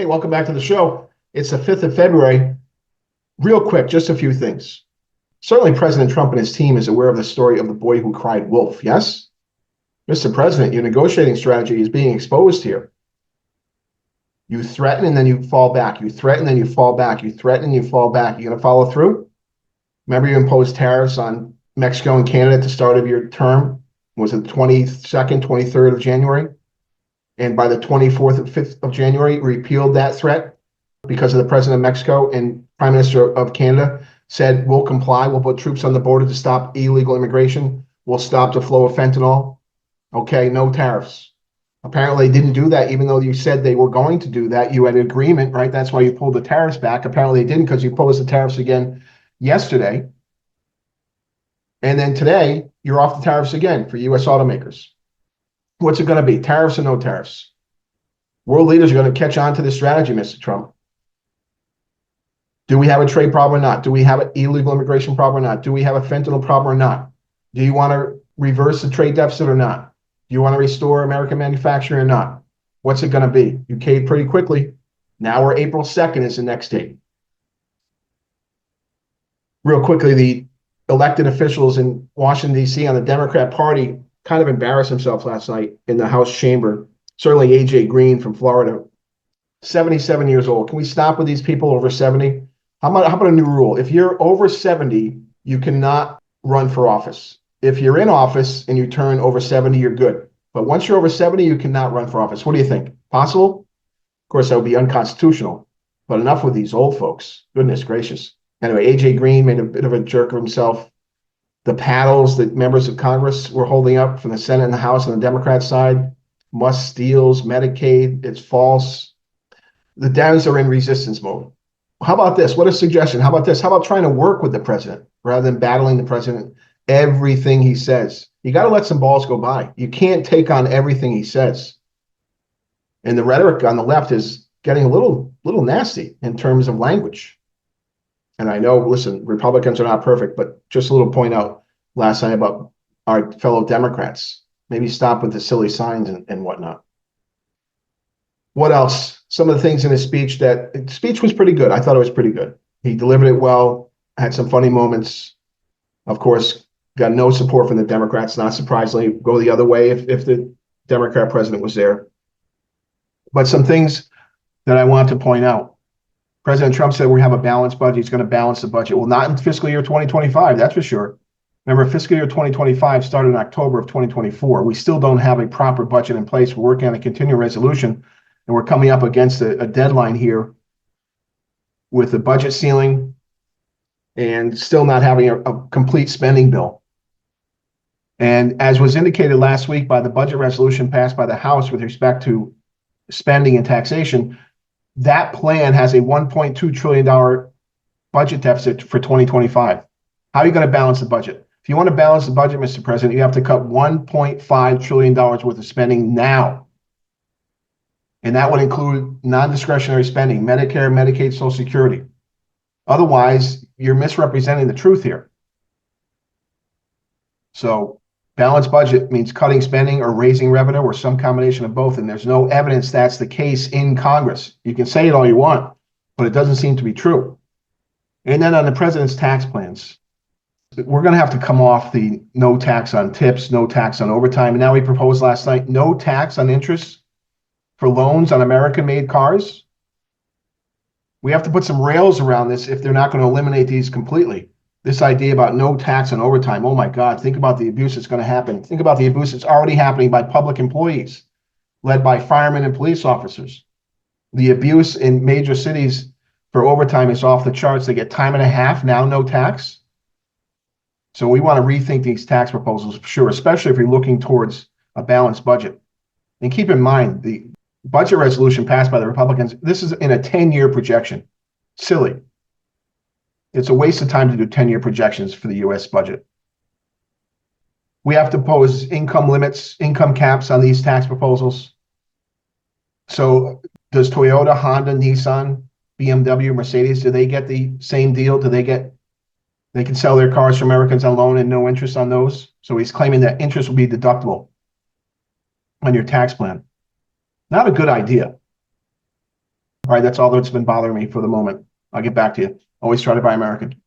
Hey, welcome back to the show. It's the 5th of February. Real quick, just a few things. Certainly, President Trump and his team is aware of the story of the boy who cried wolf, yes? Mr. President, your negotiating strategy is being exposed here. You threaten and then you fall back. You threaten and you fall back. You threaten and you fall back. You going to follow through? Remember you imposed tariffs on Mexico and Canada at the start of your term? Was it the 22nd, 23rd of January? And by the 24th and 5th of January, repealed that threat because of the president of Mexico and prime minister of Canada said, we'll comply. We'll put troops on the border to stop illegal immigration. We'll stop the flow of fentanyl. Okay, no tariffs. Apparently they didn't do that, even though you said they were going to do that. You had an agreement, right? That's why you pulled the tariffs back. Apparently they didn't, because you posed the tariffs again yesterday. And then today, you're off the tariffs again for U.S. automakers. What's it going to be? Tariffs or no tariffs? World leaders are going to catch on to this strategy, Mr. Trump. Do we have a trade problem or not? Do we have an illegal immigration problem or not? Do we have a fentanyl problem or not? Do you want to reverse the trade deficit or not? Do you want to restore American manufacturing or not? What's it going to be? You caved pretty quickly. Now we're April 2nd is the next date. Real quickly, the elected officials in Washington, D.C. on the Democrat Party kind of embarrassed themselves last night in the House chamber. Certainly A.J. Green from Florida, 77 years old. Can we stop with these people over 70? How about a new rule? If you're over 70, you cannot run for office. If you're in office and you turn over 70, you're good. But once you're over 70, you cannot run for office. What do you think? Possible? Of course, that would be unconstitutional. But enough with these old folks. Goodness gracious. Anyway, A.J. Green made a bit of a jerk of himself. The paddles that members of Congress were holding up from the Senate and the House on the Democrat side, must steals, Medicaid, it's false. The Dems are in resistance mode. How about this? What a suggestion. How about this? How about trying to work with the president rather than battling the president? Everything he says. You got to let some balls go by. You can't take on everything he says. And the rhetoric on the left is getting a little nasty in terms of language. And I know, listen, Republicans are not perfect, but just a little point out last night about our fellow Democrats. Maybe stop with the silly signs and whatnot. What else? Some of the things in his speech speech was pretty good. I thought it was pretty good. He delivered it well, had some funny moments. Of course, got no support from the Democrats, not surprisingly, go the other way if the Democrat president was there. But some things that I want to point out. President Trump said we have a balanced budget. He's going to balance the budget. Well, not in fiscal year 2025, that's for sure. Remember, fiscal year 2025 started in October of 2024. We still don't have a proper budget in place. We're working on a continuing resolution, and we're coming up against a deadline here with the budget ceiling and still not having a complete spending bill. And as was indicated last week by the budget resolution passed by the House with respect to spending and taxation, that plan has a $1.2 trillion budget deficit for 2025. How are you going to balance the budget? If you want to balance the budget, Mr. President, you have to cut $1.5 trillion worth of spending now. And that would include non-discretionary spending, Medicare, Medicaid, Social Security. Otherwise, you're misrepresenting the truth here. So balanced budget means cutting spending or raising revenue or some combination of both. And there's no evidence that's the case in Congress. You can say it all you want, but it doesn't seem to be true. And then on the president's tax plans, we're going to have to come off the no tax on tips, no tax on overtime. And now we proposed last night, no tax on interest for loans on American-made cars. We have to put some rails around this if they're not going to eliminate these completely. This idea about no tax on overtime, oh my God, think about the abuse that's going to happen. Think about the abuse that's already happening by public employees, led by firemen and police officers. The abuse in major cities for overtime is off the charts. They get time and a half, now no tax. So we want to rethink these tax proposals for sure, especially if you're looking towards a balanced budget. And keep in mind, the budget resolution passed by the Republicans, this is in a 10-year projection. Silly. It's a waste of time to do 10-year projections for the U.S. budget. We have to pose income limits, income caps on these tax proposals. So does Toyota, Honda, Nissan, BMW, Mercedes, do they get the same deal? They can sell their cars to Americans on loan and no interest on those? So he's claiming that interest will be deductible on your tax plan. Not a good idea. All right, that's all that's been bothering me for the moment. I'll get back to you. Always try to buy American.